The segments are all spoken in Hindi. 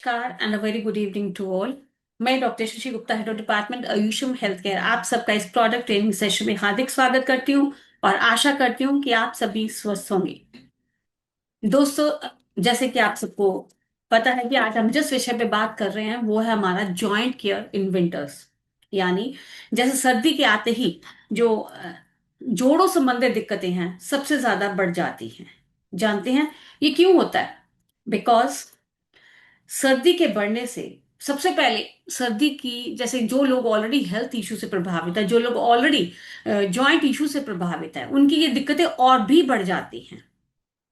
नमस्कार and a very good evening to all. मैं doctor Shashi Gupta, head of department Ayusham health care, आप सबका इस प्रोडक्ट ट्रेनिंग सेशन में हार्दिक स्वागत करती हूँ और आशा करती हूँ कि आप सभी स्वस्थ होंगे। दोस्तों, जैसे कि आप सबको पता है कि आज हम जिस विषय पे बात कर रहे हैं वो है हमारा जॉइंट केयर इन विंटर्स। यानी जैसे सर्दी के आते ही जो जोड़ों संबंधित दिक्कतें हैं सबसे ज्यादा बढ़ जाती हैं। जानते हैं ये क्यों होता है? बिकॉज सर्दी के बढ़ने से सबसे पहले सर्दी की, जैसे जो लोग ऑलरेडी हेल्थ इशू से प्रभावित है, जो लोग ऑलरेडी जॉइंट इशू से प्रभावित है, उनकी ये दिक्कतें और भी बढ़ जाती हैं।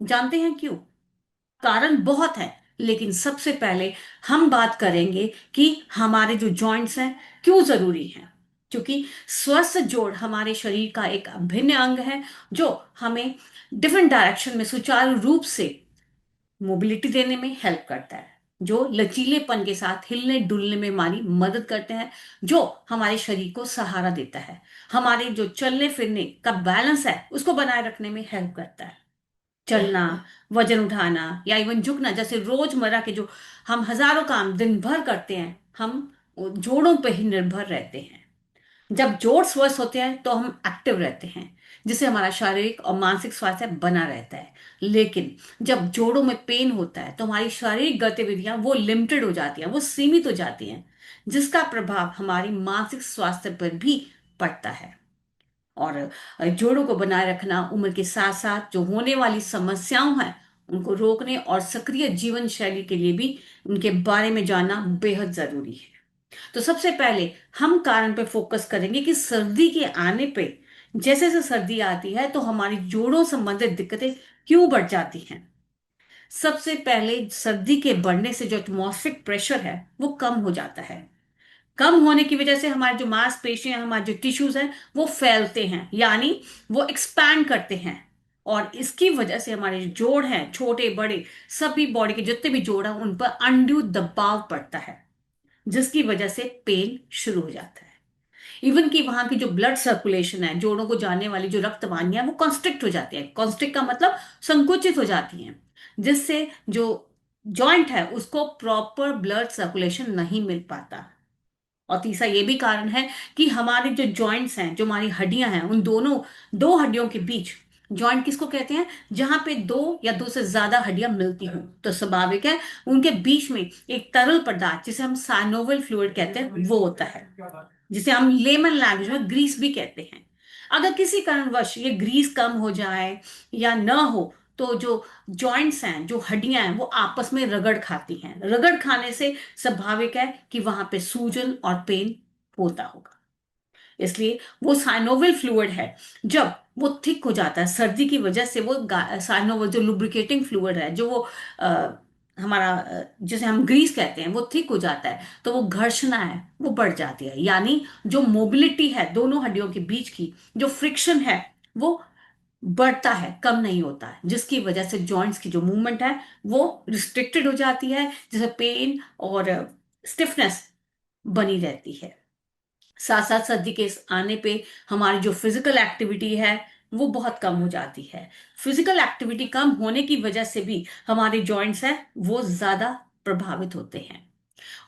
जानते हैं क्यों? कारण बहुत है, लेकिन सबसे पहले हम बात करेंगे कि हमारे जो जॉइंट्स हैं क्यों जरूरी हैं। क्योंकि स्वस्थ जोड़ हमारे शरीर का एक अभिन्न अंग है जो हमें डिफरेंट डायरेक्शन में सुचारू रूप से मोबिलिटी देने में हेल्प करता है, जो लचीलेपन के साथ हिलने डुलने में हमारी मदद करते हैं, जो हमारे शरीर को सहारा देता है, हमारे जो चलने फिरने का बैलेंस है उसको बनाए रखने में हेल्प करता है। चलना, वजन उठाना या इवन झुकना जैसे रोजमर्रा के जो हम हजारों काम दिन भर करते हैं, हम जोड़ों पर ही निर्भर रहते हैं। जब जोड़ स्वस्थ होते हैं तो हम एक्टिव रहते हैं, जिससे हमारा शारीरिक और मानसिक स्वास्थ्य बना रहता है। लेकिन जब जोड़ों में पेन होता है तो हमारी शारीरिक गतिविधियां वो लिमिटेड हो जाती हैं, वो सीमित हो जाती हैं, जिसका प्रभाव हमारी मानसिक स्वास्थ्य पर भी पड़ता है। और जोड़ों को बनाए रखना उम्र के साथ साथ जो होने वाली समस्याओं हैं उनको रोकने और सक्रिय जीवन शैली के लिए भी उनके बारे में जानना बेहद जरूरी है। तो सबसे पहले हम कारण पे फोकस करेंगे कि सर्दी के आने पे, जैसे जैसे सर्दी आती है तो हमारी जोड़ों संबंधित दिक्कतें क्यों बढ़ जाती हैं। सबसे पहले सर्दी के बढ़ने से जो एटमॉस्फेरिक प्रेशर है वो कम हो जाता है। कम होने की वजह से हमारे जो मांसपेशियां, हमारे जो टिश्यूज हैं वो फैलते हैं, यानी वो एक्सपैंड करते हैं। और इसकी वजह से हमारे जो जोड़ हैं, छोटे बड़े सभी बॉडी के जितने भी जोड़ हैं उन पर अनड्यू दबाव पड़ता है, जिसकी वजह से पेन शुरू हो जाता है। इवन कि वहां की जो ब्लड सर्कुलेशन है, जोड़ों को जाने वाली जो रक्त वाहिनियां वो कॉन्स्ट्रिक्ट हो जाती है। कॉन्स्ट्रिक्ट का मतलब संकुचित हो जाती हैं, जिससे जो जॉइंट है उसको प्रॉपर ब्लड सर्कुलेशन नहीं मिल पाता। और तीसरा ये भी कारण है कि हमारे जो जॉइंट्स हैं, जो हमारी हड्डियां हैं, उन दोनों दो हड्डियों के बीच, जॉइंट किसको कहते हैं? जहां पे दो या दो से ज्यादा हड्डियां मिलती हों, तो स्वाभाविक है उनके बीच में एक तरल पदार्थ जिसे हम साइनोवियल फ्लूइड कहते हैं वो होता है, जिसे हम लेमन लैंग्वेज में ग्रीस भी कहते हैं। अगर किसी कारणवश ये ग्रीस कम हो जाए या ना हो तो जो जॉइंट्स हैं, जो हड्डियां हैं, वो आपस में रगड़ खाती हैं। रगड़ खाने से स्वाभाविक है कि वहां पे सूजन और पेन होता होगा। इसलिए वो साइनोवियल फ्लूइड है, जब वो थिक हो जाता है सर्दी की वजह से, वो साइनोवियल जो लुब्रिकेटिंग फ्लूइड है, जो वो हमारा जिसे हम ग्रीस कहते हैं, वो थिक हो जाता है तो वो घर्षणा है वो बढ़ जाती है। यानी जो मोबिलिटी है दोनों हड्डियों के बीच की, जो फ्रिक्शन है वो बढ़ता है, कम नहीं होता है, जिसकी वजह से जॉइंट्स की जो मूवमेंट है वो रिस्ट्रिक्टेड हो जाती है, जिसे पेन और स्टिफनेस बनी रहती है। साथ साथ सर्दी के इस आने पे हमारी जो फिजिकल एक्टिविटी है वो बहुत कम हो जाती है। फिजिकल एक्टिविटी कम होने की वजह से भी हमारे जॉइंट्स हैं वो ज्यादा प्रभावित होते हैं।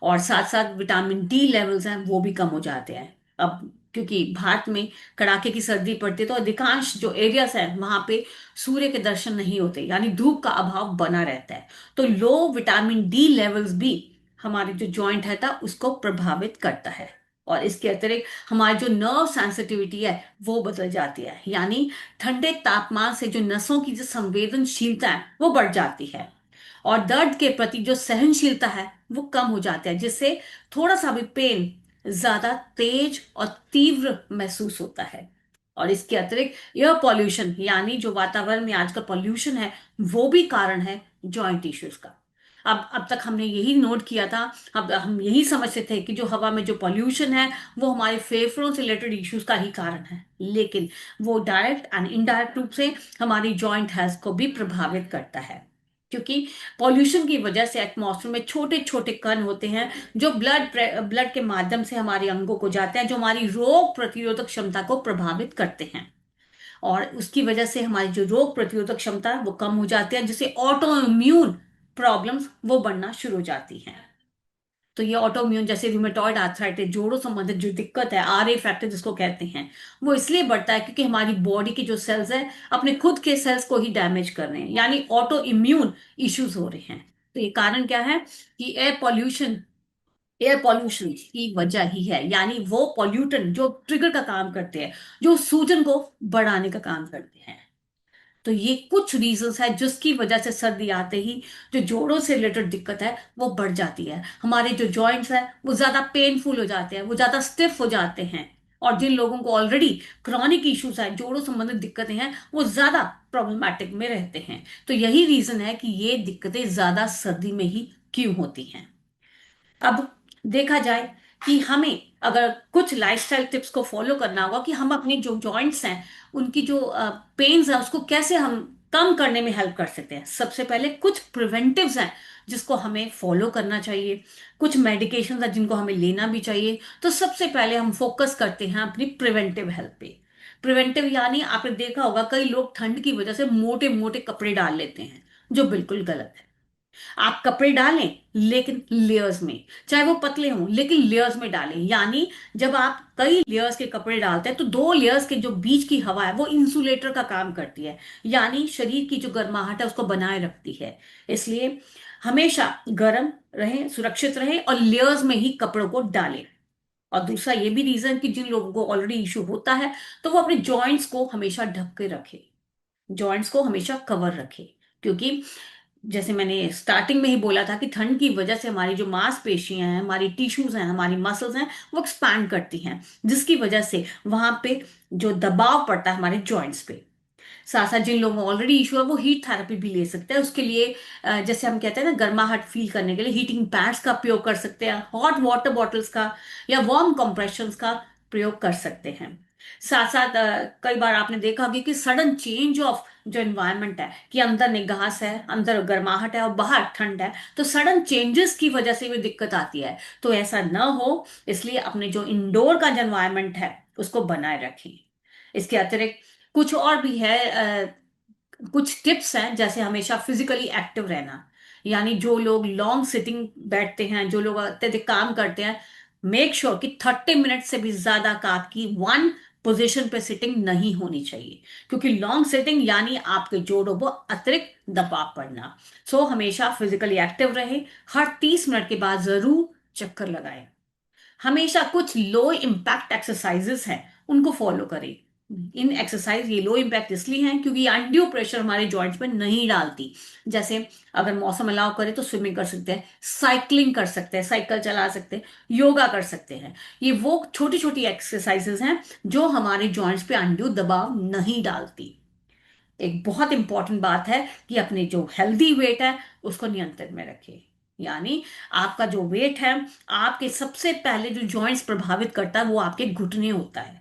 और साथ साथ विटामिन डी लेवल्स हैं वो भी कम हो जाते हैं। अब क्योंकि भारत में कड़ाके की सर्दी पड़ती है तो अधिकांश जो एरियाज हैं वहां पे सूर्य के दर्शन नहीं होते, यानी धूप का अभाव बना रहता है। तो लो विटामिन डी लेवल्स भी हमारे जो जॉइंट है था उसको प्रभावित करता है। और इसके अतिरिक्त हमारी जो नर्व सेंसिटिविटी है वो बदल जाती है, यानी ठंडे तापमान से जो नसों की जो संवेदनशीलता है वो बढ़ जाती है। और दर्द के प्रति जो सहनशीलता है वो कम हो जाता है, जिससे थोड़ा सा भी पेन ज्यादा तेज और तीव्र महसूस होता है। और इसके अतिरिक्त एयर पॉल्यूशन, यानी जो वातावरण में आजकल पॉल्यूशन है, वो भी कारण है जॉइंट इश्यूज का। अब तक हमने यही नोट किया था, अब हम यही समझते थे कि जो हवा में जो पॉल्यूशन है वो हमारे फेफड़ों से रिलेटेड इश्यूज का ही कारण है, लेकिन वो डायरेक्ट एंड इनडायरेक्ट रूप से हमारी जॉइंट हेल्थ को भी प्रभावित करता है। क्योंकि पॉल्यूशन की वजह से एटमॉस्फेयर में छोटे छोटे कण होते हैं जो ब्लड के माध्यम से हमारे अंगों को जाते हैं, जो हमारी रोग प्रतिरोधक क्षमता को प्रभावित करते हैं। और उसकी वजह से हमारी जो रोग प्रतिरोधक क्षमता है वो कम हो जाती है, जिससे ऑटो इम्यून प्रॉब्लम्स वो बढ़ना शुरू हो जाती हैं। तो ये ऑटोइम्यून जैसे रूमेटॉइड आर्थराइटिस, जोड़ों संबंधित जो दिक्कत है, आर ए फैक्टर जिसको कहते हैं, वो इसलिए बढ़ता है क्योंकि हमारी बॉडी की जो सेल्स है अपने खुद के सेल्स को ही डैमेज कर रहे हैं, यानी ऑटो इम्यून इश्यूज हो रहे हैं। तो ये कारण क्या है कि एयर पॉल्यूशन की वजह ही है, यानी वो पॉल्यूटेंट जो ट्रिगर का काम करते हैं, जो सूजन को बढ़ाने का काम करते हैं। तो ये कुछ रीजंस है जिसकी वजह से सर्दी आते ही जो जोड़ों से रिलेटेड दिक्कत है वो बढ़ जाती है। हमारे जो जॉइंट्स है वो ज्यादा पेनफुल हो जाते हैं, वो ज्यादा स्टिफ हो जाते हैं। और जिन लोगों को ऑलरेडी क्रॉनिक इश्यूज है, जोड़ों संबंधित दिक्कतें हैं, वो ज्यादा प्रॉब्लमैटिक में रहते हैं। तो यही रीजन है कि ये दिक्कतें ज्यादा सर्दी में ही क्यों होती हैं। अब देखा जाए कि हमें अगर कुछ लाइफस्टाइल टिप्स को फॉलो करना होगा कि हम अपने जो जॉइंट्स हैं उनकी जो पेन्स है उसको कैसे हम कम करने में हेल्प कर सकते हैं। सबसे पहले कुछ प्रिवेंटिव्स हैं जिसको हमें फॉलो करना चाहिए, कुछ मेडिकेशंस हैं जिनको हमें लेना भी चाहिए। तो सबसे पहले हम फोकस करते हैं अपनी प्रिवेंटिव हेल्थ पे। प्रिवेंटिव यानी आपने देखा होगा कई लोग ठंड की वजह से मोटे मोटे कपड़े डाल लेते हैं, जो बिल्कुल गलत है। आप कपड़े डालें लेकिन लेयर्स में, चाहे वो पतले हों लेकिन लेयर्स में डालें। यानी जब आप कई लेयर्स के कपड़े डालते हैं तो दो लेयर्स के जो बीच की हवा है वो इंसुलेटर का काम करती है, यानी शरीर की जो गर्माहट है उसको बनाए रखती है। इसलिए हमेशा गर्म रहें, सुरक्षित रहें और लेयर्स में ही कपड़ों को डालें। और दूसरा ये भी रीजन कि जिन लोगों को ऑलरेडी इशू होता है तो वो अपने जॉइंट्स को हमेशा ढक के रखें, जॉइंट्स को हमेशा कवर रखें। क्योंकि जैसे मैंने स्टार्टिंग में ही बोला था कि ठंड की वजह से हमारी जो मांसपेशियां हैं, हमारी टिश्यूज हैं, हमारी मसल्स हैं, वो एक्सपैंड करती हैं, जिसकी वजह से वहां पे जो दबाव पड़ता है हमारे जॉइंट्स पे। साथ साथ जिन लोगों को ऑलरेडी इशू है वो हीट थेरेपी भी ले सकते हैं। उसके लिए जैसे हम कहते हैं ना, गर्माहट फील करने के लिए हीटिंग पैड्स का प्रयोग कर सकते हैं, हॉट वाटर बॉटल्स का या वार्म कंप्रेशंस का प्रयोग कर सकते हैं। साथ साथ कई बार आपने देखा होगा कि सडन चेंज ऑफ जो एनवायरनमेंट है, कि अंदर निगाह है, अंदर गर्माहट है और बाहर ठंड है, तो सडन चेंजेस की वजह से भी दिक्कत आती है। तो ऐसा ना हो इसलिए अपने जो इंडोर का जो एनवायरनमेंट है उसको बनाए रखें। इसके अतिरिक्त कुछ और भी है, कुछ टिप्स हैं, जैसे हमेशा फिजिकली एक्टिव रहना। यानी जो लोग लॉन्ग सिटिंग बैठते हैं, जो लोग अत्यधिक काम करते हैं, मेक श्योर कि 30 मिनट से भी ज्यादा का आपकी वन पोजीशन पे सिटिंग नहीं होनी चाहिए। क्योंकि लॉन्ग सिटिंग यानी आपके जोड़ों पर अतिरिक्त दबाव पड़ना। सो हमेशा फिजिकली एक्टिव रहे, हर 30 मिनट के बाद जरूर चक्कर लगाएं। हमेशा कुछ लो इम्पैक्ट एक्सरसाइजेस हैं उनको फॉलो करें। इन एक्सरसाइज ये लो इम्पैक्ट इसलिए हैं क्योंकि अनड्यू प्रेशर हमारे जॉइंट्स पे नहीं डालती। जैसे अगर मौसम अलाउ करे तो स्विमिंग कर सकते हैं, साइकिलिंग कर सकते हैं, साइकिल चला सकते हैं, योगा कर सकते हैं। ये वो छोटी छोटी एक्सरसाइजेस हैं जो हमारे जॉइंट्स पे अनड्यू दबाव नहीं डालती। एक बहुत इंपॉर्टेंट बात है कि अपने जो हेल्दी वेट है उसको नियंत्रण में रखें। यानी आपका जो वेट है, आपके सबसे पहले जो जॉइंट्स प्रभावित करता है वो आपके घुटने होता है।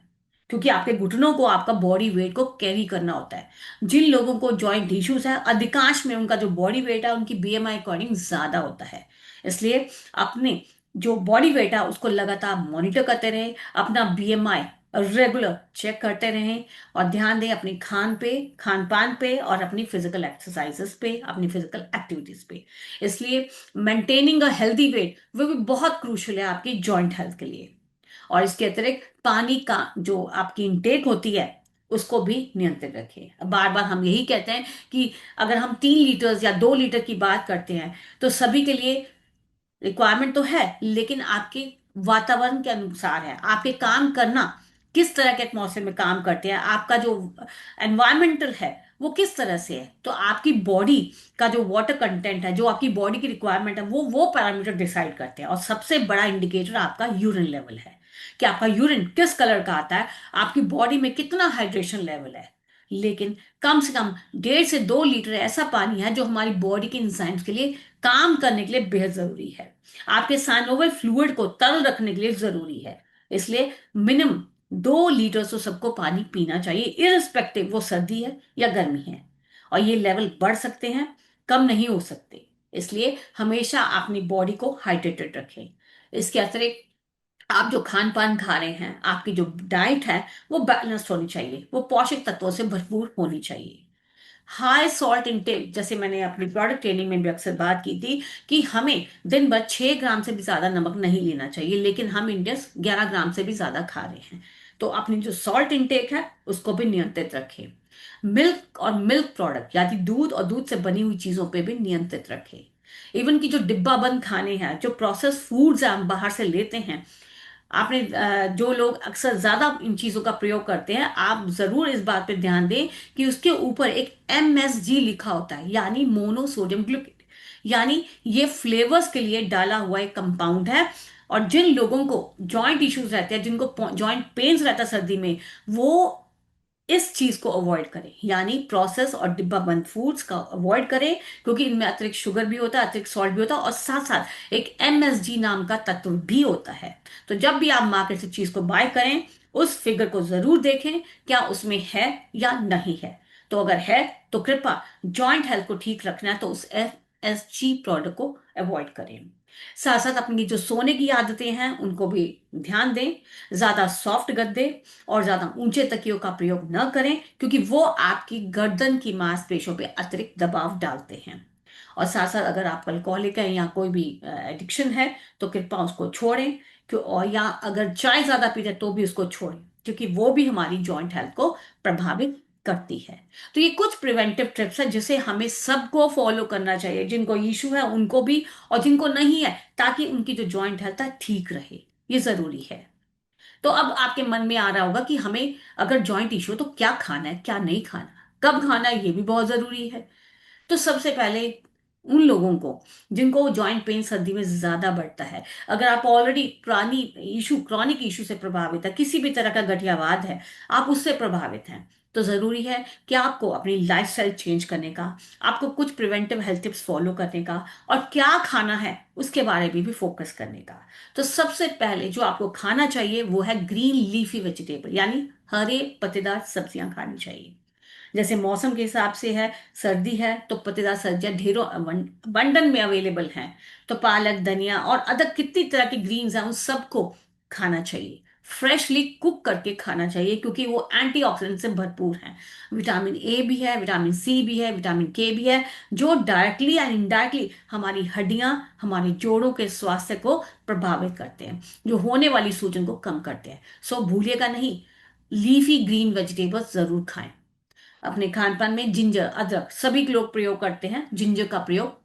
क्योंकि आपके घुटनों को आपका बॉडी वेट को कैरी करना होता है। जिन लोगों को जॉइंट इश्यूज है अधिकांश में उनका जो बॉडी वेट है उनकी बीएमआई अकॉर्डिंग ज्यादा होता है। इसलिए अपने जो बॉडी वेट है उसको लगातार मॉनिटर करते रहे, अपना बीएमआई रेगुलर चेक करते रहें। और ध्यान दें अपनी खान पान पे और अपनी फिजिकल एक्सरसाइजेस पे, अपनी फिजिकल एक्टिविटीज पे। इसलिए मेंटेनिंग अ हेल्दी वेट वो भी बहुत क्रूशियल है आपकी जॉइंट हेल्थ के लिए। और इसके अतिरिक्त पानी का जो आपकी इंटेक होती है उसको भी नियंत्रित रखें। बार बार हम यही कहते हैं कि अगर हम 3 लीटर या 2 लीटर की बात करते हैं तो सभी के लिए रिक्वायरमेंट तो है, लेकिन आपके वातावरण के अनुसार है, आपके काम करना किस तरह के एटमॉस्फेयर में काम करते हैं, आपका जो एनवायरमेंटल है वो किस तरह से है। तो आपकी बॉडी का जो वाटर कंटेंट है, जो आपकी बॉडी की रिक्वायरमेंट है, वो पैरामीटर डिसाइड करते हैं। और सबसे बड़ा इंडिकेटर आपका यूरिन लेवल है, कि आपका यूरिन किस कलर का आता है, आपकी बॉडी में कितना हाइड्रेशन लेवल है। लेकिन कम से कम 1.5 से 2 लीटर ऐसा पानी है जो हमारी बॉडी के इंजाइम्स के लिए काम करने के लिए बेहद जरूरी है, आपके साइनोवियल फ्लूइड को तरल रखने के लिए जरूरी है। इसलिए मिनिमम 2 लीटर तो सबको पानी पीना चाहिए, इरिस्पेक्टिव वो सर्दी है या गर्मी है। और ये लेवल बढ़ सकते हैं, कम नहीं हो सकते। इसलिए हमेशा अपनी बॉडी को हाइड्रेटेड रखें। इसके अतिरिक्त आप जो खान पान खा रहे हैं, आपकी जो डाइट है वो बैलेंस्ड होनी चाहिए, वो पोषक तत्वों से भरपूर होनी चाहिए। हाई सॉल्ट इंटेक, जैसे मैंने अपनी प्रोडक्ट ट्रेनिंग में भी अक्सर बात की थी कि हमें दिन भर 6 ग्राम से भी ज्यादा नमक नहीं लेना चाहिए, लेकिन हम इंडियंस 11 ग्राम से भी ज्यादा खा रहे हैं। तो अपनी जो सॉल्ट इंटेक है उसको भी नियंत्रित रखें। मिल्क और मिल्क प्रोडक्ट यानी दूध और दूध से बनी हुई चीजों पे भी नियंत्रित रखें। इवन की जो डिब्बा बंद खाने हैं, जो प्रोसेस फूड्स हम बाहर से लेते हैं, आपने जो लोग अक्सर ज्यादा इन चीजों का प्रयोग करते हैं, आप जरूर इस बात पे ध्यान दें कि उसके ऊपर एक MSG लिखा होता है, यानी मोनोसोडियम ग्लूकेट। यानी ये फ्लेवर्स के लिए डाला हुआ एक कंपाउंड है। और जिन लोगों को जॉइंट इश्यूज रहते हैं, जिनको जॉइंट पेन्स रहता है सर्दी में, वो इस चीज को अवॉइड करें, यानी प्रोसेस और डिब्बा बंद फूड्स का अवॉइड करें, क्योंकि इनमें अतिरिक्त शुगर भी होता है, अतिरिक्त सॉल्ट भी होता है, और साथ साथ एक MSG नाम का तत्व भी होता है। तो जब भी आप मार्केट से चीज को बाय करें, उस फिगर को जरूर देखें, क्या उसमें है या नहीं है। तो अगर है तो कृपया, जॉइंट हेल्थ को ठीक रखना है तो उस MSG प्रोडक्ट को अवॉइड करें। साथ साथ अपनी जो सोने की आदतें हैं उनको भी ध्यान दें। ज्यादा सॉफ्ट गद्दे और ज्यादा ऊंचे तकियों का प्रयोग न करें, क्योंकि वो आपकी गर्दन की मांसपेशियों पे अतिरिक्त दबाव डालते हैं। और साथ साथ अगर आप अल्कोहलिक हैं या कोई भी एडिक्शन है, तो कृपया उसको छोड़ें। क्यों, और या अगर चाय ज्यादा पीते हैं तो भी उसको छोड़ें, क्योंकि वो भी हमारी जॉइंट हेल्थ को प्रभावित करती है। तो ये कुछ प्रिवेंटिव टिप्स है जिसे हमें सबको फॉलो करना चाहिए, जिनको इशू है उनको भी और जिनको नहीं है, ताकि उनकी जो जॉइंट हेल्थ है ठीक रहे। ये जरूरी है। तो अब आपके मन में आ रहा होगा कि हमें अगर जॉइंट इशू है तो क्या खाना है, क्या नहीं खाना, कब खाना है, ये भी बहुत जरूरी है। तो सबसे पहले उन लोगों को जिनको जॉइंट पेन सर्दी में ज्यादा बढ़ता है, अगर आप ऑलरेडी पुरानी इशू क्रॉनिक इशू से प्रभावित है, किसी भी तरह का गठियावाद है, आप उससे प्रभावित हैं, तो जरूरी है कि आपको अपनी लाइफस्टाइल चेंज करने का, आपको कुछ प्रिवेंटिव हेल्थ टिप्स फॉलो करने का, और क्या खाना है उसके बारे में भी फोकस करने का। तो सबसे पहले जो आपको खाना चाहिए वो है ग्रीन लीफी वेजिटेबल, यानी हरे पत्तेदार सब्जियां खानी चाहिए। जैसे मौसम के हिसाब से है, सर्दी है तो पत्तेदार सब्जियां ढेरों बंडन में अवेलेबल हैं। तो पालक, धनिया और अदर कितनी तरह की ग्रीन्स हैं, उन सबको खाना चाहिए। फ्रेशली कुक करके खाना चाहिए, क्योंकि वो एंटीऑक्सीडेंट से भरपूर हैं। विटामिन ए भी है, विटामिन सी भी है, विटामिन के भी है, जो डायरेक्टली एंड इनडायरेक्टली हमारी हड्डियां, हमारे जोड़ों के स्वास्थ्य को प्रभावित करते हैं, जो होने वाली सूजन को कम करते हैं। सो भूलिएगा नहीं, लीफी ग्रीन वेजिटेबल्स जरूर खाएं। अपने खान पान में जिंजर, अदरक सभी लोग प्रयोग करते हैं, जिंजर का प्रयोग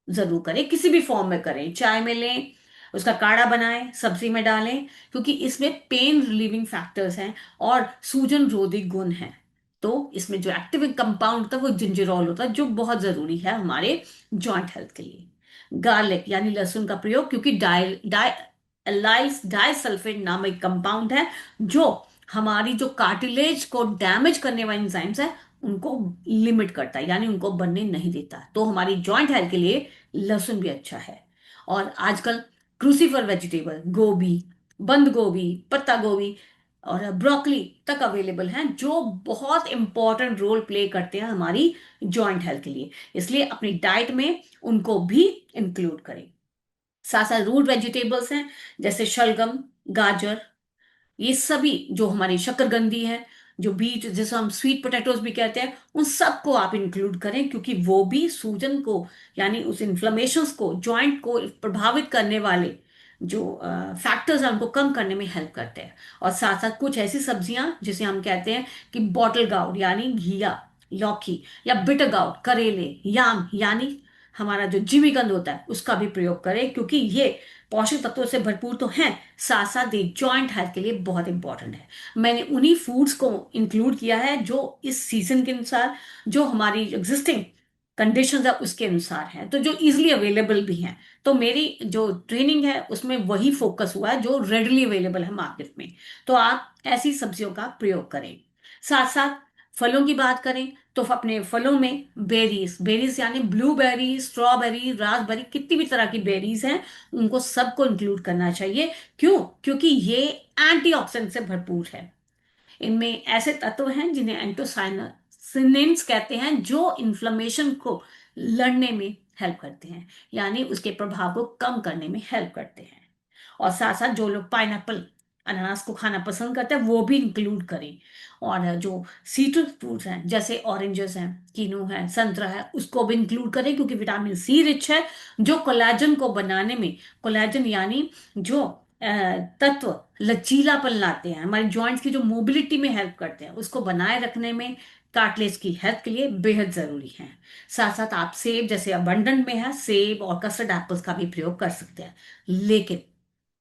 जरूर करें, किसी भी फॉर्म में करें, चाय में लें, उसका काढ़ा बनाएं, सब्जी में डालें, क्योंकि इसमें पेन रिलीविंग फैक्टर्स हैं और सूजन रोधी गुण हैं। तो इसमें जो एक्टिव कंपाउंड होता है वो जिंजरॉल होता है, जो बहुत जरूरी है हमारे जॉइंट हेल्थ के लिए। गार्लिक यानी लहसुन का प्रयोग, क्योंकि डाई डाई एलाइस डाइसल्फेट नामक कंपाउंड है, जो हमारी जो कार्टिलेज को डैमेज करने वाले एंजाइम्स है उनको लिमिट करता है, यानी उनको बनने नहीं देता। तो हमारी जॉइंट हेल्थ के लिए लहसुन भी अच्छा है। और आजकल क्रूसीफर वेजिटेबल, गोभी, बंद गोभी, पत्ता गोभी और ब्रोकली तक अवेलेबल हैं, जो बहुत इंपॉर्टेंट रोल प्ले करते हैं हमारी जॉइंट हेल्थ के लिए। इसलिए अपनी डाइट में उनको भी इंक्लूड करें। साथ साथ रूट वेजिटेबल्स हैं, जैसे शलगम, गाजर, ये सभी जो हमारी शक्करकंदी है, जो बीट जिसे हम स्वीट पोटैटोज भी कहते हैं, उन सबको आप इंक्लूड करें, क्योंकि वो भी सूजन को, यानी उस इन्फ्लेमेशंस को, जॉइंट को प्रभावित करने वाले जो फैक्टर्स हैं उनको कम करने में हेल्प करते हैं। और साथ साथ कुछ ऐसी सब्जियां जिसे हम कहते हैं कि बॉटल गाउट, यानी घिया, लौकी, या बिटर गाउट, करेले, याम, यानी हमारा जो जिमीकंद होता है उसका भी प्रयोग करें, क्योंकि ये पोषक तत्वों से भरपूर तो हैं, साथ साथ ये जॉइंट हेल्थ के लिए बहुत इंपॉर्टेंट है। मैंने उन्हीं फूड्स को इंक्लूड किया है जो इस सीजन के अनुसार, जो हमारी एग्जिस्टिंग कंडीशंस है उसके अनुसार है, तो जो इजीली अवेलेबल भी हैं। तो मेरी जो ट्रेनिंग है उसमें वही फोकस हुआ है जो रेडली अवेलेबल है मार्केट में। तो आप ऐसी सब्जियों का प्रयोग करें। साथ साथ फलों की बात करें तो अपने फलों में बेरीज, बेरीज यानी ब्लूबेरी, स्ट्रॉबेरी, रासबेरी, कितनी भी तरह की बेरीज हैं, उनको सबको इंक्लूड करना चाहिए। क्यों? क्योंकि ये एंटीऑक्सीडेंट से भरपूर है। इनमें ऐसे तत्व हैं जिन्हें एंटोसाइनिन्स कहते हैं, जो इन्फ्लेमेशन को लड़ने में हेल्प करते हैं, यानी उसके प्रभाव को कम करने में हेल्प करते हैं। और साथ साथ जो लोग पाइनएप्पल अनानास को खाना पसंद करते हैं वो भी इंक्लूड करें। और जो सीट्रस फ्रूट्स हैं जैसे ऑरेंजेस हैं, कीनू है, संतरा है, उसको भी इंक्लूड करें क्योंकि विटामिन सी रिच है, जो कोलेजन को बनाने में, कोलेजन यानी जो तत्व लचीलापन लाते हैं, हमारे जॉइंट्स की जो मोबिलिटी में हेल्प करते हैं, उसको बनाए रखने में, कार्टिलेज की हेल्थ के लिए बेहद जरूरी है। साथ साथ आप सेब जैसे अबंडंट में है, सेब और कस्टर्ड एप्पल्स का भी प्रयोग कर सकते हैं। लेकिन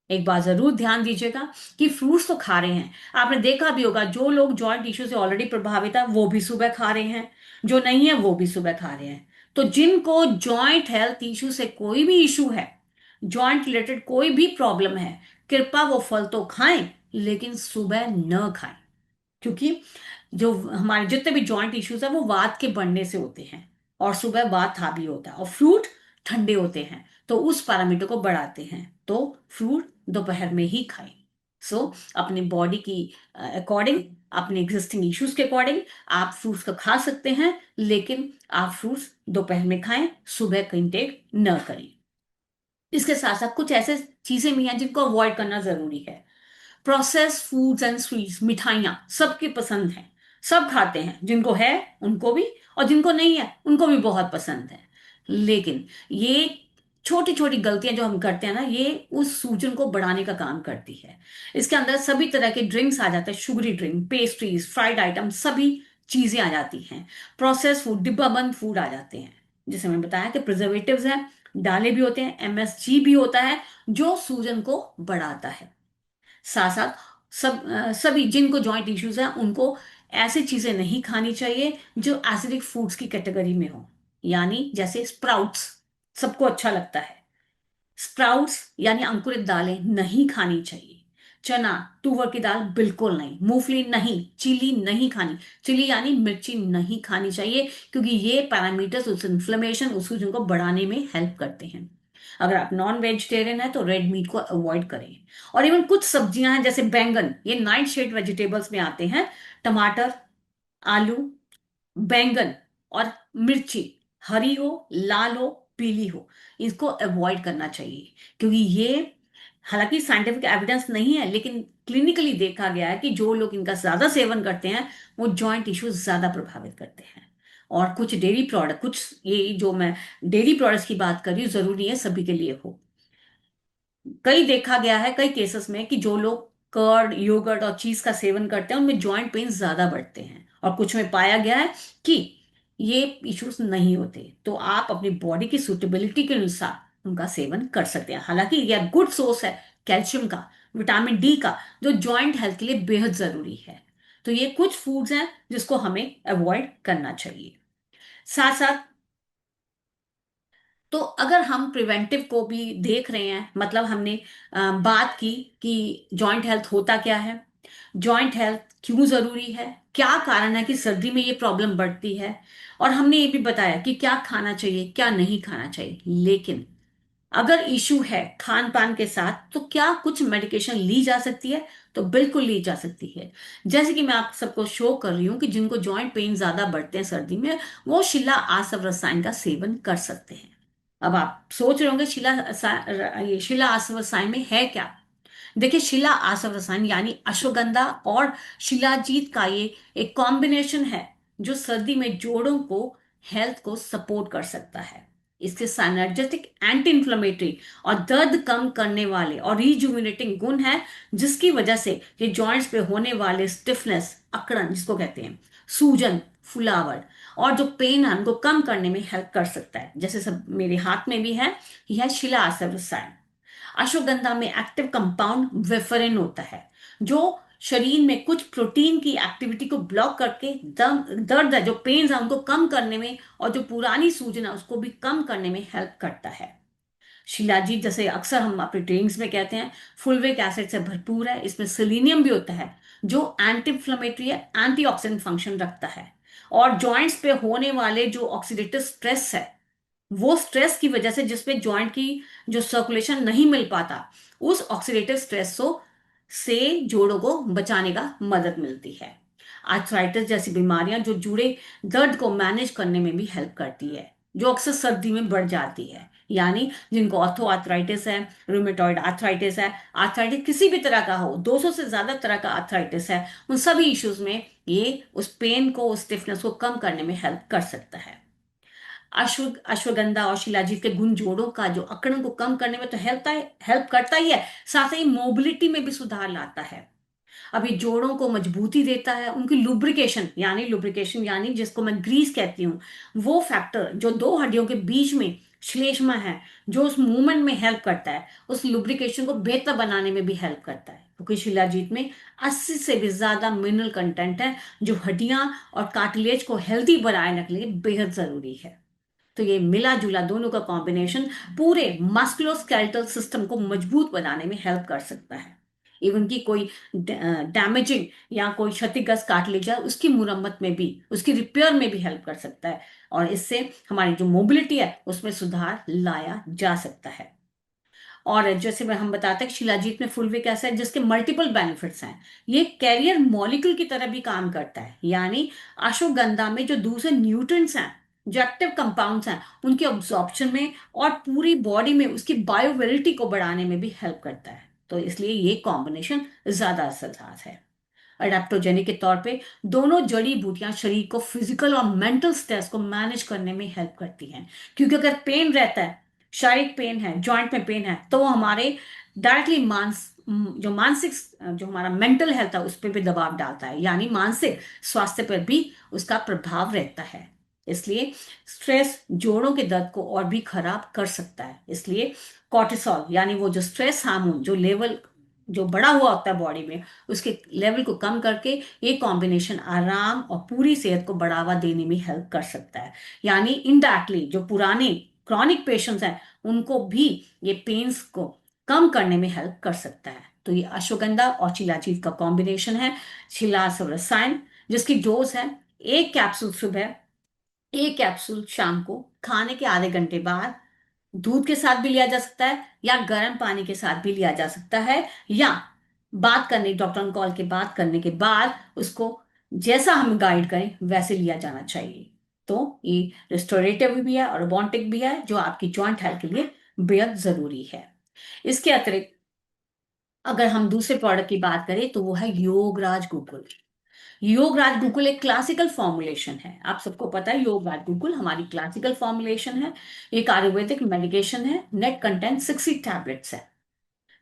एक बात जरूर ध्यान दीजिएगा कि फ्रूट्स तो खा रहे हैं, आपने देखा भी होगा जो लोग जॉइंट इश्यू से ऑलरेडी प्रभावित है वो भी सुबह खा रहे हैं, जो नहीं है वो भी सुबह खा रहे हैं। तो जिनको जॉइंट हेल्थ इश्यू से कोई भी इश्यू है, जॉइंट रिलेटेड कोई भी प्रॉब्लम है, कृपया वो फल तो खाएं लेकिन सुबह न खाएं। क्योंकि जो हमारे जितने भी जॉइंट इश्यूज है वो वात के बढ़ने से होते हैं, और सुबह वात हावी होता है, और फ्रूट ठंडे होते हैं तो उस पैरामीटर को बढ़ाते हैं। तो फ्रूट दोपहर में ही खाएं। सो अपनी बॉडी की अकॉर्डिंग, अपने एग्जिस्टिंग इश्यूज के अकॉर्डिंग आप फ्रूट्स को खा सकते हैं, लेकिन आप फ्रूट्स दोपहर में खाएं, सुबह का इंटेक न करें। इसके साथ साथ कुछ ऐसे चीजें भी हैं जिनको अवॉइड करना जरूरी है। प्रोसेस फूड्स एंड स्वीट्स, मिठाइयाँ सबकी पसंद है, सब खाते हैं, जिनको है उनको भी, और जिनको नहीं है उनको भी बहुत पसंद है। लेकिन ये छोटी छोटी गलतियां जो हम करते हैं ना, ये उस सूजन को बढ़ाने का काम करती है। इसके अंदर सभी तरह के ड्रिंक्स आ जाते हैं, sugary drink, pastries, fried item, सभी चीजें आ जाती हैं। प्रोसेस फूड, डिब्बाबंद फूड आ जाते हैं, जैसे मैंने बताया कि प्रिजर्वेटिव्स हैं, डाले भी होते हैं, एमएसजी भी होता है, जो सूजन को बढ़ाता है। साथ साथ सभी जिनको जॉइंट इश्यूज हैं उनको ऐसी चीजें नहीं खानी चाहिए जो एसिडिक फूड्स की कैटेगरी में हो। यानी जैसे स्प्राउट्स, सबको अच्छा लगता है, स्प्राउट्स यानी अंकुरित दालें नहीं खानी चाहिए। चना, तुअर की दाल बिल्कुल नहीं, मूंगफली नहीं, चिली नहीं खानी, चिली यानी मिर्ची नहीं खानी चाहिए, क्योंकि ये पैरामीटर्स उस इन्फ्लेमेशन, उस सूजन को बढ़ाने में हेल्प करते हैं। अगर आप नॉन वेजिटेरियन है तो रेड मीट को अवॉइड करें। और इवन कुछ सब्जियां हैं जैसे बैंगन, ये नाइट शेड वेजिटेबल्स में आते हैं, टमाटर, आलू, बैंगन और मिर्ची, हरी हो, लाल हो, पीली हो, इसको अवॉइड करना चाहिए। क्योंकि ये, हालांकि साइंटिफिक एविडेंस नहीं है, लेकिन क्लिनिकली देखा गया है कि जो लोग इनका ज्यादा सेवन करते हैं वो जॉइंट इश्यूज ज्यादा प्रभावित करते हैं। और कुछ डेयरी प्रोडक्ट, कुछ ये जो मैं डेयरी प्रोडक्ट्स की बात कर रही हूँ, जरूरी नहीं है सभी के लिए हो। कई देखा गया है कई केसेस में कि जो लोग कर्ड, योगर्ट और चीज का सेवन करते हैं उनमें जॉइंट पेन ज्यादा बढ़ते हैं, और कुछ में पाया गया है कि ये इश्यूज नहीं होते। तो आप अपनी बॉडी की सुटेबिलिटी के अनुसार उनका सेवन कर सकते हैं। हालांकि यह गुड सोर्स है कैल्शियम का, विटामिन डी का, जो जॉइंट हेल्थ के लिए बेहद जरूरी है। तो ये कुछ फूड्स हैं जिसको हमें अवॉइड करना चाहिए। साथ साथ, तो अगर हम प्रिवेंटिव को भी देख रहे हैं, मतलब हमने बात की कि जॉइंट हेल्थ होता क्या है, जॉइंट हेल्थ क्यों जरूरी है, क्या कारण है कि सर्दी में ये प्रॉब्लम बढ़ती है, और हमने ये भी बताया कि क्या खाना चाहिए क्या नहीं खाना चाहिए। लेकिन अगर इश्यू है खान पान के साथ तो क्या कुछ मेडिकेशन ली जा सकती है? तो बिल्कुल ली जा सकती है। जैसे कि मैं आप सबको शो कर रही हूँ कि जिनको जॉइंट पेन ज्यादा बढ़ते हैं सर्दी में, वो शिला आसव रसायन का सेवन कर सकते हैं। अब आप सोच रहे होंगे ये शिला आसव रसायन में है क्या? देखिए, शिला आसव रसायन यानी अश्वगंधा और शिलाजीत का ये एक कॉम्बिनेशन है जो सर्दी में जोड़ों को, हेल्थ को सपोर्ट कर सकता है। इसके साइनर्जेटिक, एंटी इंफ्लेमेटरी और दर्द कम करने वाले और रिजुविनेटिंग गुण है, जिसकी वजह से ये जॉइंट्स पे होने वाले स्टिफनेस, अकड़न जिसको कहते हैं, सूजन, फुलावट और जो पेन है उनको कम करने में हेल्प कर सकता है। जैसे सब मेरे हाथ में भी है, यह शिला आसव रसायन। अश्वगंधा में एक्टिव कंपाउंड वेफरिन होता है, जो शरीर में कुछ प्रोटीन की एक्टिविटी को ब्लॉक करके दर्द है, जो पेन्स है उनको कम करने में, और जो पुरानी सूजन है उसको भी कम करने में हेल्प करता है। शिलाजीत, जैसे अक्सर हम अपने ड्रिंक्स में कहते हैं, फुलविक एसिड से भरपूर है, इसमें सेलेनियम भी होता है जो एंटी इंफ्लेमेटरी है, एंटीऑक्सीडेंट फंक्शन रखता है। और जॉइंट्स पे होने वाले जो ऑक्सीडेटिव स्ट्रेस है, वो स्ट्रेस की वजह से जिसमें जॉइंट की जो सर्कुलेशन नहीं मिल पाता, उस ऑक्सीडेटिव स्ट्रेस से जोड़ों को बचाने का मदद मिलती है। आर्थराइटिस जैसी बीमारियां जो जुड़े दर्द को मैनेज करने में भी हेल्प करती है, जो अक्सर सर्दी में बढ़ जाती है। यानी जिनको ऑर्थो आर्थराइटिस है, रूमेटॉइड आर्थराइटिस है, आर्थराइटिस किसी भी तरह का हो, 200 से ज्यादा तरह का आर्थराइटिस है, उन सभी इश्यूज में ये उस पेन को, उस स्टिफनेस को कम करने में हेल्प कर सकता है। अश्वगंधा और शिलाजीत के गुण जोड़ों का जो अकड़न को कम करने में तो हेल्प करता ही है, साथ ही मोबिलिटी में भी सुधार लाता है। अब ये जोड़ों को मजबूती देता है, उनकी लुब्रिकेशन यानी जिसको मैं ग्रीस कहती हूँ, वो फैक्टर जो दो हड्डियों के बीच में श्लेष्मा है, जो उस मूवमेंट में हेल्प करता है, उस लुब्रिकेशन को बेहतर बनाने में भी हेल्प करता है, क्योंकि शिलाजीत में 80 से भी ज्यादा मिनरल कंटेंट है, जो हड्डियां और कार्टिलेज को हेल्दी बनाए रखने के लिए बेहद जरूरी है। तो ये मिला जुला दोनों का कॉम्बिनेशन पूरे मस्कुलोस्केलेटल सिस्टम को मजबूत बनाने में हेल्प कर सकता है। इवन की कोई डैमेजिंग या कोई क्षतिग्रस्त कार्टिलेज है, उसकी मुरम्मत में भी, उसकी रिपेयर में भी हेल्प कर सकता है, और इससे हमारी जो मोबिलिटी है उसमें सुधार लाया जा सकता है। और जैसे मैं हम बताते हैं कि शिलाजीत में फुलविक एसिड, जिसके मल्टीपल बेनिफिट्स हैं, ये कैरियर मॉलिक्यूल की तरह भी काम करता है, यानी अश्वगंधा में जो दूसरे न्यूट्रिएंट्स हैं, जो एक्टिव कंपाउंड्स हैं, उनके ऑब्जॉर्प्शन में और पूरी बॉडी में उसकी बायोवेलिटी को बढ़ाने में भी हेल्प करता है। तो इसलिए ये कॉम्बिनेशन ज्यादा असरदार है। अडेप्टोजेनिक के तौर पे दोनों जड़ी बूटियां शरीर को फिजिकल और मेंटल स्ट्रेस को मैनेज करने में हेल्प करती हैं, क्योंकि अगर पेन रहता है, शारीरिक पेन है, जॉइंट में पेन है, तो वो हमारे डायरेक्टली जो मानसिक, जो हमारा मेंटल हेल्थ है उस पर भी दबाव डालता है, यानी मानसिक स्वास्थ्य पर भी उसका प्रभाव रहता है। इसलिए स्ट्रेस जोड़ों के दर्द को और भी खराब कर सकता है। इसलिए कॉर्टिसोल यानी वो जो स्ट्रेस हार्मोन जो लेवल जो बढ़ा हुआ होता है बॉडी में, उसके लेवल को कम करके ये कॉम्बिनेशन आराम और पूरी सेहत को बढ़ावा देने में हेल्प कर सकता है। यानी इनडायरेक्टली जो पुराने क्रॉनिक पेशेंट्स हैं, उनको भी ये पेन्स को कम करने में हेल्प कर सकता है। तो ये अश्वगंधा और शिलाजीत का कॉम्बिनेशन है, शिलासव रसायन, जिसकी डोज है एक कैप्सूल सुबह, एक कैप्सूल शाम को, खाने के आधे घंटे बाद। दूध के साथ भी लिया जा सकता है, या गर्म पानी के साथ भी लिया जा सकता है, या डॉक्टर कॉल के बात करने के बाद उसको जैसा हम गाइड करें वैसे लिया जाना चाहिए। तो ये रिस्टोरेटिव भी है और रोबोटिक भी है, जो आपकी जॉइंट हेल्थ के लिए बेहद जरूरी है। इसके अतिरिक्त अगर हम दूसरे प्रोडक्ट की बात करें तो वो है योगराज गुगुल। योगराज गुगुल एक क्लासिकल फॉर्मुलेशन है, आप सबको पता है योगराज गुगुल हमारी क्लासिकल फॉर्मुलेशन है, एक आयुर्वेदिक मेडिकेशन है, नेट कंटेंट 60 टैबलेट्स है।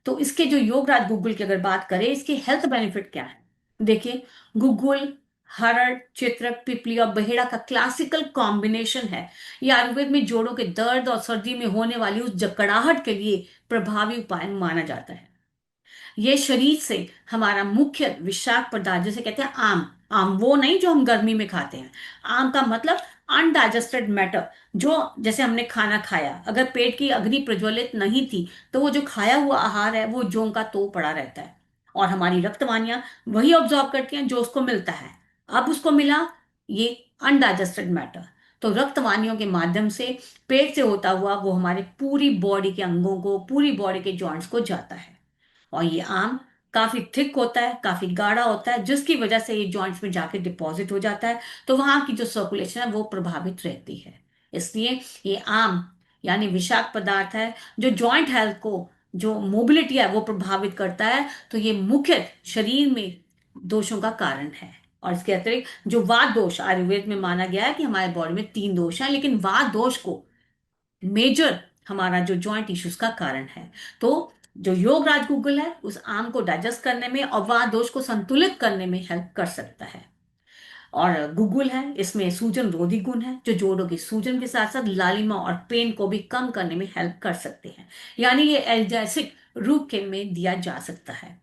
तो इसके जो योगराज गुगुल की अगर बात करें, इसके हेल्थ बेनिफिट क्या है, देखिए, गुगुल हरड़, चित्रक, पिपली और बहेड़ा का क्लासिकल कॉम्बिनेशन है। ये आयुर्वेद में जोड़ों के दर्द और सर्दी में होने वाली उस जकड़ाहट के लिए प्रभावी उपाय माना जाता है। ये शरीर से हमारा मुख्य विषाक्त पदार्थ, जैसे कहते हैं आम, आम वो नहीं जो हम गर्मी में खाते हैं, आम का मतलब अनडाइजेस्टेड मैटर, जो जैसे हमने खाना खाया, अगर पेट की अग्नि प्रज्वलित नहीं थी, तो वो जो खाया हुआ आहार है वो जों का तो पड़ा रहता है, और हमारी रक्तवाहिनियां वही ऑब्जॉर्व करती हैं जो उसको मिलता है। अब उसको मिला ये अनडाइजेस्टेड मैटर, तो रक्तवाहिनियों के माध्यम से पेट से होता हुआ वो हमारे पूरी बॉडी के अंगों को, पूरी बॉडी के जॉइंट्स को जाता है। और ये आम काफी थिक होता है, काफी गाढ़ा होता है, जिसकी वजह से ये जॉइंट्स में जाके डिपॉजिट हो जाता है, तो वहां की जो सर्कुलेशन है वो प्रभावित रहती है। इसलिए ये आम यानी विषाक्त पदार्थ है, जो जॉइंट हेल्थ को, जो मोबिलिटी है वो प्रभावित करता है। तो ये मुख्य शरीर में दोषों का कारण है। और इसके अतिरिक्त जो वात दोष, आयुर्वेद में माना गया है कि हमारे बॉडी में 3 दोष हैं, लेकिन वात दोष को मेजर हमारा जो जॉइंट इश्यूज का कारण है। तो जो योग राज गूगल है उस आम को डाइजेस्ट करने में और वात दोष को संतुलित करने में हेल्प कर सकता है। और गूगल है, इसमें सूजन रोधी गुण है, जो जोड़ों की सूजन के साथ साथ लालिमा और पेन को भी कम करने में हेल्प कर सकते हैं, यानी ये एल्जेसिक रूप के में दिया जा सकता है।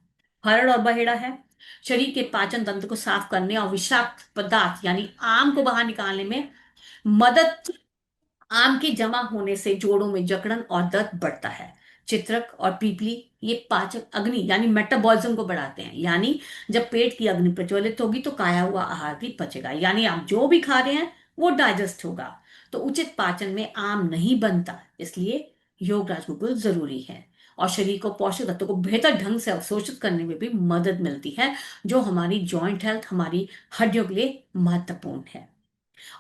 हरड़ और बहेड़ा है, शरीर के पाचन तंत्र को साफ करने और विषाक्त पदार्थ यानी आम को बाहर निकालने में मदद, आम के जमा होने से जोड़ों में जकड़न और दर्द बढ़ता है। चित्रक और पीपली ये पाचक अग्नि यानी मेटाबॉलिज्म को बढ़ाते हैं, यानी जब पेट की अग्नि प्रज्वलित होगी तो खाया हुआ आहार भी पचेगा, यानी आप जो भी खा रहे हैं वो डाइजेस्ट होगा। तो उचित पाचन में आम नहीं बनता, इसलिए योग राजगुगुल जरूरी है। और शरीर को पोषक तत्वों को बेहतर ढंग से अवशोषित करने में भी मदद मिलती है, जो हमारी जॉइंट हेल्थ, हमारी हड्डियों के लिए महत्वपूर्ण है।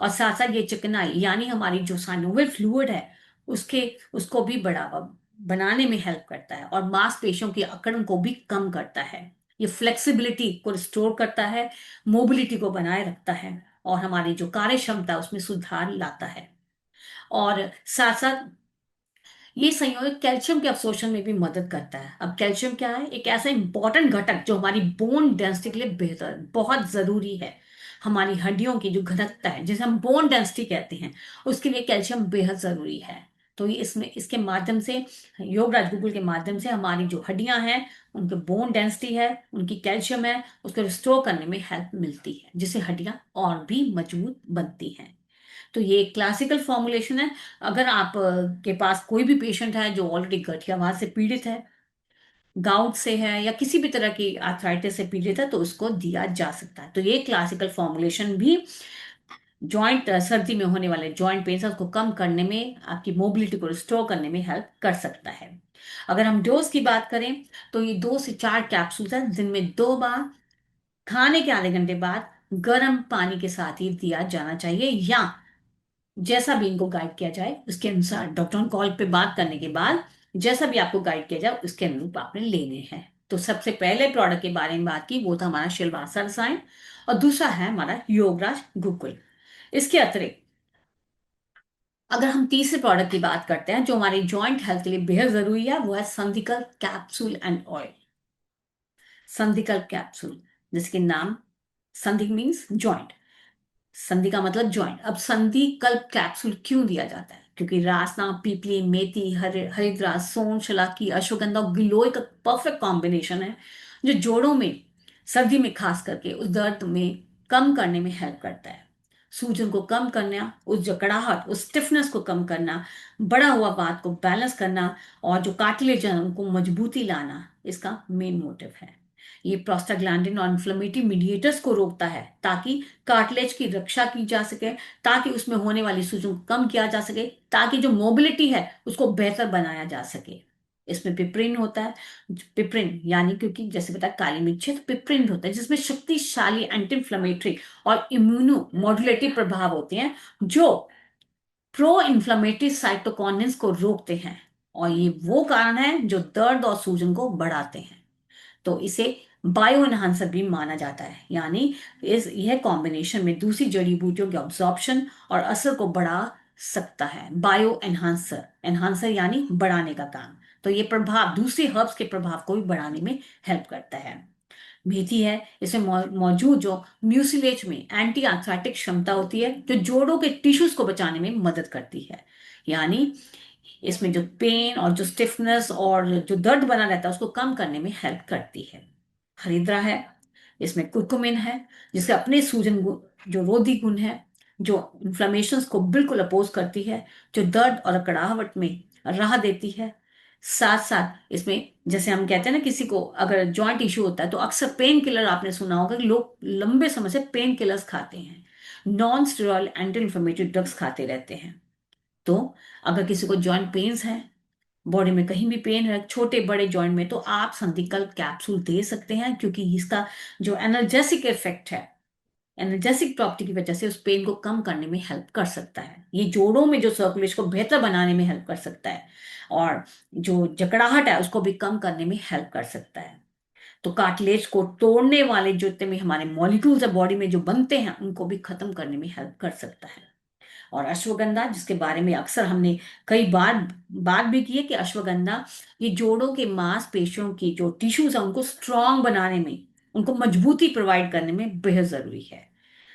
और साथ साथ ये चिकनाई यानी हमारी जो साइनोवियल फ्लूइड है उसके उसको भी बढ़ावा बनाने में हेल्प करता है और मांसपेशियों की अकड़न को भी कम करता है। ये फ्लेक्सिबिलिटी को रिस्टोर करता है, मोबिलिटी को बनाए रखता है और हमारी जो कार्य क्षमता है उसमें सुधार लाता है। और साथ साथ ये संयोजन कैल्शियम के अवशोषण में भी मदद करता है। अब कैल्शियम क्या है? एक ऐसा इंपॉर्टेंट घटक जो हमारी बोन डेंसिटी के लिए बेहतर बहुत जरूरी है। हमारी हड्डियों की जो घनत्व है जिसे हम बोन डेंसिटी कहते हैं, उसके लिए कैल्शियम बेहद जरूरी है। तो ये इसमें इसके माध्यम से, योगराज गुरुकुल के माध्यम से हमारी जो हड्डियां हैं, उनके बोन डेंसिटी है, उनकी कैल्शियम है, उसको रिस्टोर करने में हेल्प मिलती है, जिससे हड्डियां और भी मजबूत बनती हैं। तो ये क्लासिकल फॉर्मुलेशन है। अगर आप के पास कोई भी पेशेंट है जो ऑलरेडी गठियावाद से पीड़ित है, गाउट से है या किसी भी तरह की आर्थराइटिस से पीड़ित है, तो उसको दिया जा सकता है। तो ये क्लासिकल फॉर्मुलेशन भी जॉइंट सर्दी में होने वाले जॉइंट पेन उसको कम करने में, आपकी मोबिलिटी को रिस्टोर करने में हेल्प कर सकता है। अगर हम डोज की बात करें तो ये 2 से 4 कैप्सूल है, दिन में 2 बार, खाने के आधे घंटे बाद गर्म पानी के साथ ही दिया जाना चाहिए, या जैसा भी इनको गाइड किया जाए उसके अनुसार डॉक्टर कॉल पे बात करने के बाद जैसा भी आपको गाइड किया जाए उसके अनुरूप आपने लेने हैं। तो सबसे पहले प्रोडक्ट के बारे में बात की वो था हमारा शिलवासा रसायन, और दूसरा है हमारा योगराज गुकुल। इसके अतिरिक्त अगर हम तीसरे प्रोडक्ट की बात करते हैं जो हमारे जॉइंट हेल्थ के लिए बेहद जरूरी है, वो है संधिकल कैप्सूल एंड ऑयल। संधिकल कैप्सूल, जिसके नाम, संधि मीन्स जॉइंट, संधि का मतलब जॉइंट। अब संधि कल्प कैप्सूल क्यों दिया जाता है? क्योंकि रासना, पीपली, मेथी, हरिद्रा, सोन, शलाकी, अश्वगंधा और गिलोय का परफेक्ट कॉम्बिनेशन है, जो जोड़ों में सर्दी में खास करके उस दर्द में कम करने में हेल्प करता है। सूजन को कम करना, उस जकड़ाहट, उस स्टिफनेस को कम करना, बड़ा हुआ बात को बैलेंस करना और जो कार्टिलेज है उनको मजबूती लाना, इसका मेन मोटिव है। ये प्रोस्टाग्लैंडिन और इन्फ्लेमेटरी मीडिएटर्स को रोकता है ताकि कार्टिलेज की रक्षा की जा सके, ताकि उसमें होने वाली सूजन को कम किया जा सके, ताकि जो मोबिलिटी है उसको बेहतर बनाया जा सके। इसमें पिप्रिन होता है। पिप्रिन यानी, क्योंकि जैसे बताया काली मिर्च है, तो पिप्रिन होता है जिसमें शक्तिशाली एंटी इन्फ्लेमेटरी और इम्यूनो मॉड्यूलेटिव प्रभाव होते हैं, जो प्रो इन्फ्लेमेटरी साइटोकाइनेस को रोकते हैं। और ये वो कारण है जो दर्द और सूजन को बढ़ाते हैं। तो इसे बायो एनहांसर भी माना जाता है, यानी इस यह कॉम्बिनेशन में दूसरी जड़ी बूटियों के ऑब्जॉर्प्शन और असर को बढ़ा सकता है। बायो एनहांसर, एनहांसर यानी बढ़ाने का काम। तो ये प्रभाव दूसरे हर्ब्स के प्रभाव को भी बढ़ाने में हेल्प करता है। मेथी है, इसमें मौजूद जो म्यूसिलेज में एंटी आर्थराइटिक क्षमता होती है, जो जोड़ों के टिश्यूज को बचाने में मदद करती है। यानी इसमें जो पेन और जो स्टिफनेस और जो दर्द बना रहता है उसको कम करने में हेल्प करती है। हरिद्रा है, इसमें कुर्कुमिन है, जिसके अपने जो रोधी गुण है, जो इन्फ्लेमेशन को बिल्कुल अपोज करती है, जो दर्द और अकड़ाहट में राहत देती है। साथ साथ इसमें, जैसे हम कहते हैं ना, किसी को अगर जॉइंट इश्यू होता है तो अक्सर पेन किलर, आपने सुना होगा कि लोग लंबे समय से पेन किलर्स खाते हैं, non steroid anti inflammatory drugs खाते रहते हैं। तो अगर किसी को जॉइंट पेन्स है, बॉडी में कहीं भी पेन है छोटे बड़े जॉइंट में, तो आप संधिकल कैप्सूल दे सकते हैं, क्योंकि इसका जो एनर्जेसिक इफेक्ट है, एनर्जेसिक प्रॉपर्टी की वजह से उस पेन को कम करने में हेल्प कर सकता है। ये जोड़ों में जो सर्कुलेशन को बेहतर बनाने में हेल्प कर सकता है, और जो जकड़ाहट है उसको भी कम करने में हेल्प कर सकता है। तो कार्टिलेज को तोड़ने वाले जो जितने भी हमारे मॉलिक्यूल्स है बॉडी में जो बनते हैं, उनको भी खत्म करने में हेल्प कर सकता है। और अश्वगंधा, जिसके बारे में अक्सर हमने कई बार बात भी की है कि अश्वगंधा ये जोड़ों के मांसपेशियों की जो टिश्यूज है उनको स्ट्रांग बनाने में, उनको मजबूती प्रोवाइड करने में बेहद जरूरी है।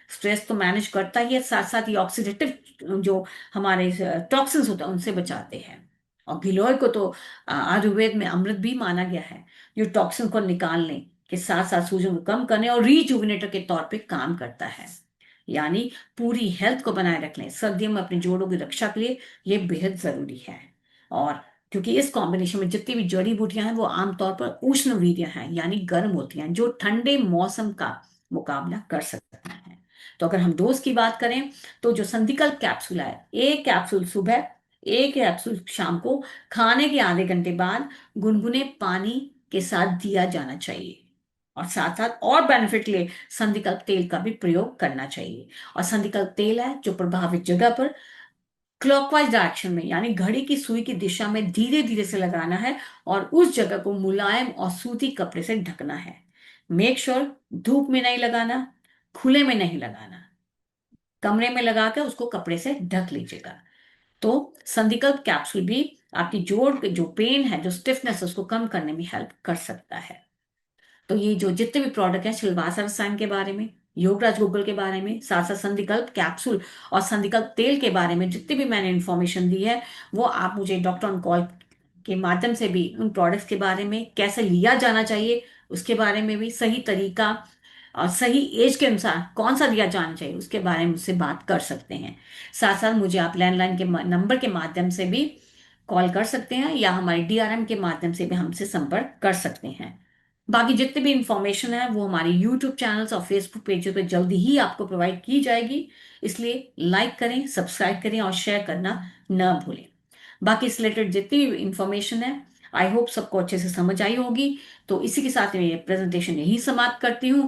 स्ट्रेस तो मैनेज करता ही है, साथ साथ ये ऑक्सीडेटिव जो हमारे टॉक्सिन्स होते हैं उनसे बचाते हैं। और गिलोय को तो आयुर्वेद में अमृत भी माना गया है, जो टॉक्सिन को निकालने के साथ साथ सूजन को कम करने और रिजुविनेटर के तौर पे काम करता है। यानी पूरी हेल्थ को बनाए रखने, सर्दियों में अपने जोड़ों की रक्षा के लिए ये बेहद जरूरी है। और क्योंकि इस कॉम्बिनेशन में जितनी भी जड़ी बूटियां हैं वो आमतौर पर उष्ण वीर्य हैं, यानी गर्म होती हैं, जो ठंडे मौसम का मुकाबला कर सकते हैं। तो अगर हम डोज की बात करें तो जो संधिकल कैप्सूल है, एक कैप्सूल सुबह, एक कैप्सूल शाम को, खाने के आधे घंटे बाद गुनगुने पानी के साथ दिया जाना चाहिए। और साथ साथ और बेनिफिट लिए संधिकल्प तेल का भी प्रयोग करना चाहिए। और संधिकल्प तेल है जो प्रभावित जगह पर क्लॉकवाइज डायरेक्शन में, यानी घड़ी की सुई की दिशा में धीरे धीरे से लगाना है और उस जगह को मुलायम और सूती कपड़े से ढकना है। मेक श्योर धूप में नहीं लगाना, खुले में नहीं लगाना, कमरे में लगा कर उसको कपड़े से ढक लीजिएगा। तो संधिकल्प कैप्सूल भी आपकी जोड़ के जो पेन है, जो स्टिफनेस है, उसको कम करने में हेल्प कर सकता है। तो ये जो जितने भी प्रोडक्ट हैं, सिलवासा रसायन के बारे में, योगराज गूगल के बारे में, साथ साथ संधिकल्प कैप्सूल और संधिकल्प तेल के बारे में जितनी भी मैंने इंफॉर्मेशन दी है, वो आप मुझे डॉक्टर ऑन कॉल के माध्यम से भी उन प्रोडक्ट्स के बारे में, कैसे लिया जाना चाहिए उसके बारे में भी, सही तरीका और सही एज के अनुसार कौन सा दिया जाना चाहिए उसके बारे में मुझसे बात कर सकते हैं। साथ साथ मुझे आप लैंडलाइन के नंबर के माध्यम से भी कॉल कर सकते हैं या हमारे डीआरएम के माध्यम से भी हमसे संपर्क कर सकते हैं। बाकी जितने भी इंफॉर्मेशन है वो हमारे यूट्यूब चैनल्स और फेसबुक पेज पे जल्दी ही आपको प्रोवाइड की जाएगी। इसलिए लाइक करें, सब्सक्राइब करें और शेयर करना न भूलें। बाकी इस रिलेटेड जितनी भी इंफॉर्मेशन है, आई होप सबको अच्छे से समझ आई होगी। तो इसी के साथ मैं ये प्रेजेंटेशन यही समाप्त करती हूँ।